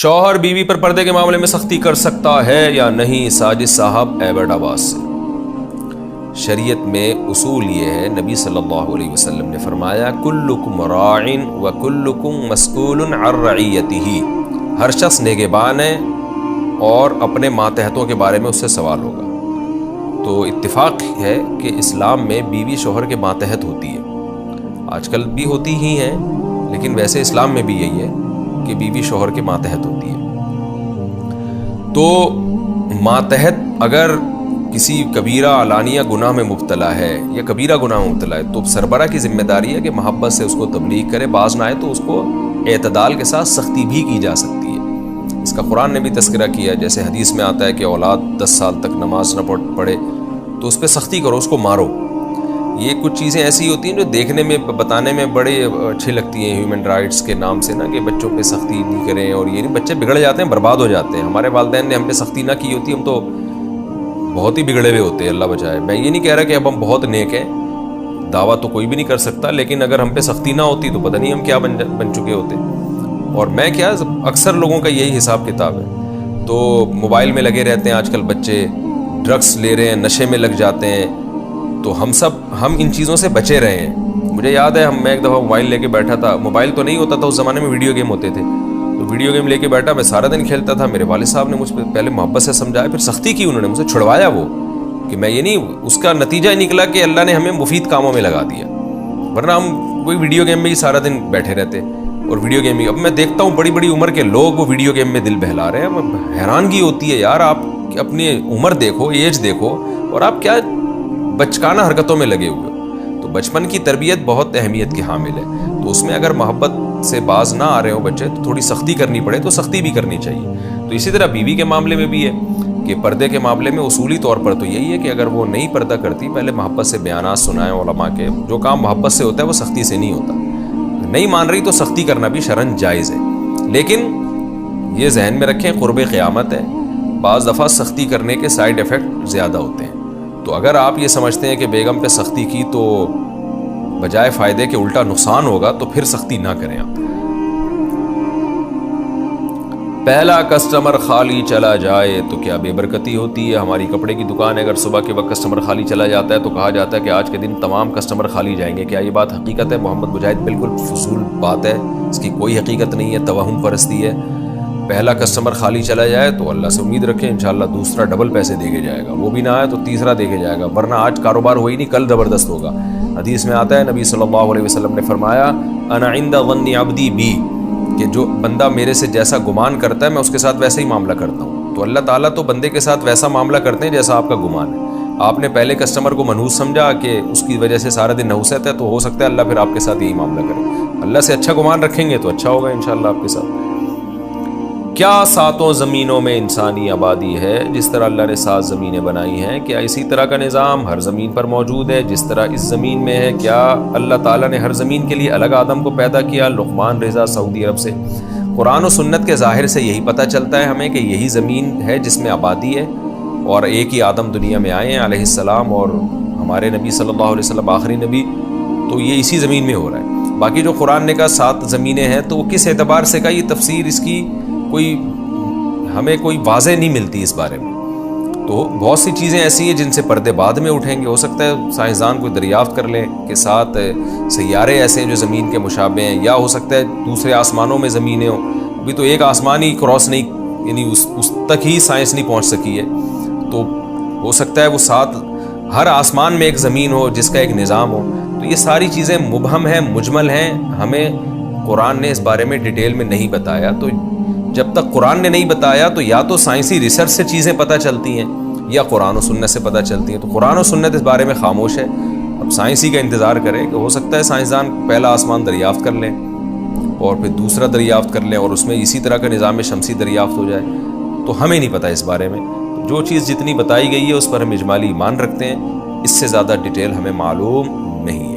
شوہر بیوی پر پردے کے معاملے میں سختی کر سکتا ہے یا نہیں؟ ساجد صاحب ایبٹ آباد سے۔ شریعت میں اصول یہ ہے، نبی صلی اللہ علیہ وسلم نے فرمایا کلکم راع وکلکم مسئول عن رعیتہ، ہر شخص نگہبان ہے اور اپنے ماتحتوں کے بارے میں اس سے سوال ہوگا۔ تو اتفاق ہے کہ اسلام میں بیوی شوہر کے ماتحت ہوتی ہے، آج کل بھی ہوتی ہی ہیں، لیکن ویسے اسلام میں بھی یہی ہے کہ بیوی شوہر کے ماتحت ہوتی ہے۔ تو ماتحت اگر کسی کبیرہ علانیہ گناہ میں مبتلا ہے یا کبیرہ گناہ میں مبتلا ہے تو سربراہ کی ذمہ داری ہے کہ محبت سے اس کو تبلیغ کرے، باز نہ آئے تو اس کو اعتدال کے ساتھ سختی بھی کی جا سکتی ہے۔ اس کا قرآن نے بھی تذکرہ کیا ہے، جیسے حدیث میں آتا ہے کہ اولاد 10 سال تک نماز نہ پڑھے تو اس پہ سختی کرو، اس کو مارو۔ یہ کچھ چیزیں ایسی ہوتی ہیں جو دیکھنے میں بتانے میں بڑے اچھی لگتی ہیں ہیومن رائٹس کے نام سے نا، کہ بچوں پہ سختی نہیں کریں، اور یہ نہیں، بچے بگڑ جاتے ہیں، برباد ہو جاتے ہیں۔ ہمارے والدین نے ہم پہ سختی نہ کی ہوتی، ہم تو بہت ہی بگڑے ہوئے ہوتے ہیں، اللہ بچائے۔ میں یہ نہیں کہہ رہا کہ اب ہم بہت نیک ہیں، دعویٰ تو کوئی بھی نہیں کر سکتا، لیکن اگر ہم پہ سختی نہ ہوتی تو پتہ نہیں ہم کیا بن چکے ہوتے۔ اور میں کیا، اکثر لوگوں کا یہی حساب کتاب ہے، تو موبائل میں لگے رہتے ہیں آج کل بچے، ڈرگس لے رہے ہیں، نشے میں لگ جاتے ہیں، تو ہم ان چیزوں سے بچے رہے ہیں۔ مجھے یاد ہے میں ایک دفعہ موبائل لے کے بیٹھا تھا، موبائل تو نہیں ہوتا تھا اس زمانے میں، ویڈیو گیم ہوتے تھے، تو ویڈیو گیم لے کے بیٹھا، میں سارا دن کھیلتا تھا۔ میرے والد صاحب نے مجھ پہ پہلے محبت سے سمجھایا، پھر سختی کی، انہوں نے مجھ سے چھڑوایا وہ، کہ میں یہ نہیں، اس کا نتیجہ نکلا کہ اللہ نے ہمیں مفید کاموں میں لگا دیا، ورنہ ہم کوئی ویڈیو گیم میں ہی سارا دن بیٹھے رہتے، اور ویڈیو گیم ہی۔ اب میں دیکھتا ہوں بڑی بڑی عمر کے لوگ وہ ویڈیو گیم میں دل بہلا رہے ہیں، حیرانگی ہوتی ہے یار، آپ اپنی عمر دیکھو، ایج دیکھو، اور آپ کیا بچکانہ حرکتوں میں لگے ہوئے ہو۔ تو بچپن کی تربیت بہت اہمیت کی حامل ہے، تو اس میں اگر محبت سے باز نہ آ رہے ہوں بچے تو تھوڑی سختی کرنی پڑے تو سختی بھی کرنی چاہیے۔ تو اسی طرح بیوی کے معاملے میں بھی ہے کہ پردے کے معاملے میں اصولی طور پر تو یہی ہے کہ اگر وہ نہیں پردہ کرتی، پہلے محبت سے بیانات سنائیں علماء کے، جو کام محبت سے ہوتا ہے وہ سختی سے نہیں ہوتا۔ نہیں مان رہی تو سختی کرنا بھی شرعاً جائز ہے، لیکن یہ ذہن میں رکھیں قرب قیامت ہے، بعض دفعہ سختی کرنے کے سائیڈ ایفیکٹ زیادہ ہوتے ہیں۔ تو اگر آپ یہ سمجھتے ہیں کہ بیگم پہ سختی کی تو بجائے فائدے کے الٹا نقصان ہوگا، تو پھر سختی نہ کریں آپ۔ پہلا کسٹمر خالی چلا جائے تو کیا بے برکتی ہوتی ہے؟ ہماری کپڑے کی دکان ہے، اگر صبح کے وقت کسٹمر خالی چلا جاتا ہے تو کہا جاتا ہے کہ آج کے دن تمام کسٹمر خالی جائیں گے، کیا یہ بات حقیقت ہے؟ محمد مجاہد، بالکل فضول بات ہے، اس کی کوئی حقیقت نہیں ہے، توہم پرستی ہے۔ پہلا کسٹمر خالی چلا جائے تو اللہ سے امید رکھیں انشاءاللہ دوسرا ڈبل پیسے دے کے جائے گا، وہ بھی نہ آئے تو تیسرا دے کے جائے گا، ورنہ آج کاروبار ہو ہی نہیں، کل زبردست ہوگا۔ حدیث میں آتا ہے، نبی صلی اللہ علیہ وسلم نے فرمایا انا عند ظن عبدی بی، کہ جو بندہ میرے سے جیسا گمان کرتا ہے میں اس کے ساتھ ویسا ہی معاملہ کرتا ہوں۔ تو اللہ تعالیٰ تو بندے کے ساتھ ویسا معاملہ کرتے ہیں جیسا آپ کا گمان ہے۔ آپ نے پہلے کسٹمر کو منحوس سمجھا کہ اس کی وجہ سے سارا دن نحوست ہے، تو ہو سکتا ہے اللہ پھر آپ کے ساتھ یہی معاملہ کرے۔ اللہ سے اچھا گمان رکھیں گے تو اچھا ہوگا انشاءاللہ آپ کے ساتھ۔ کیا ساتوں زمینوں میں انسانی آبادی ہے جس طرح اللہ نے 7 زمینیں بنائی ہیں؟ کیا اسی طرح کا نظام ہر زمین پر موجود ہے جس طرح اس زمین میں ہے؟ کیا اللہ تعالیٰ نے ہر زمین کے لیے الگ آدم کو پیدا کیا؟ لقمان رضا، سعودی عرب سے۔ قرآن و سنت کے ظاہر سے یہی پتہ چلتا ہے ہمیں کہ یہی زمین ہے جس میں آبادی ہے، اور ایک ہی آدم دنیا میں آئے ہیں علیہ السلام، اور ہمارے نبی صلی اللہ علیہ وسلم آخری نبی، تو یہ اسی زمین میں ہو رہا ہے۔ باقی جو قرآن نے کہا 7 زمینیں ہیں، تو وہ کس اعتبار سے کہا، یہ تفسیر اس کی ہمیں کوئی واضح نہیں ملتی اس بارے میں۔ تو بہت سی چیزیں ایسی ہیں جن سے پردے بعد میں اٹھیں گے، ہو سکتا ہے سائنسدان کوئی دریافت کر لیں کہ 7 سیارے ایسے ہیں جو زمین کے مشابہ ہیں، یا ہو سکتا ہے دوسرے آسمانوں میں زمینیں ہوں، ابھی تو ایک آسمان ہی کراس نہیں، یعنی اس تک ہی سائنس نہیں پہنچ سکی ہے، تو ہو سکتا ہے وہ 7 ہر آسمان میں ایک زمین ہو جس کا ایک نظام ہو۔ تو یہ ساری چیزیں مبہم ہیں، مجمل ہیں، ہمیں قرآن نے اس بارے میں ڈیٹیل میں نہیں بتایا۔ تو جب تک قرآن نے نہیں بتایا تو یا تو سائنسی ریسرچ سے چیزیں پتہ چلتی ہیں یا قرآن و سنت سے پتہ چلتی ہیں، تو قرآن و سنت اس بارے میں خاموش ہے۔ اب سائنسی کا انتظار کریں کہ ہو سکتا ہے سائنسدان پہلا آسمان دریافت کر لیں اور پھر دوسرا دریافت کر لیں، اور اس میں اسی طرح کا نظام شمسی دریافت ہو جائے، تو ہمیں نہیں پتہ اس بارے میں۔ جو چیز جتنی بتائی گئی ہے اس پر ہم اجمالی ایمان رکھتے ہیں، اس سے زیادہ ڈیٹیل ہمیں معلوم نہیں ہے۔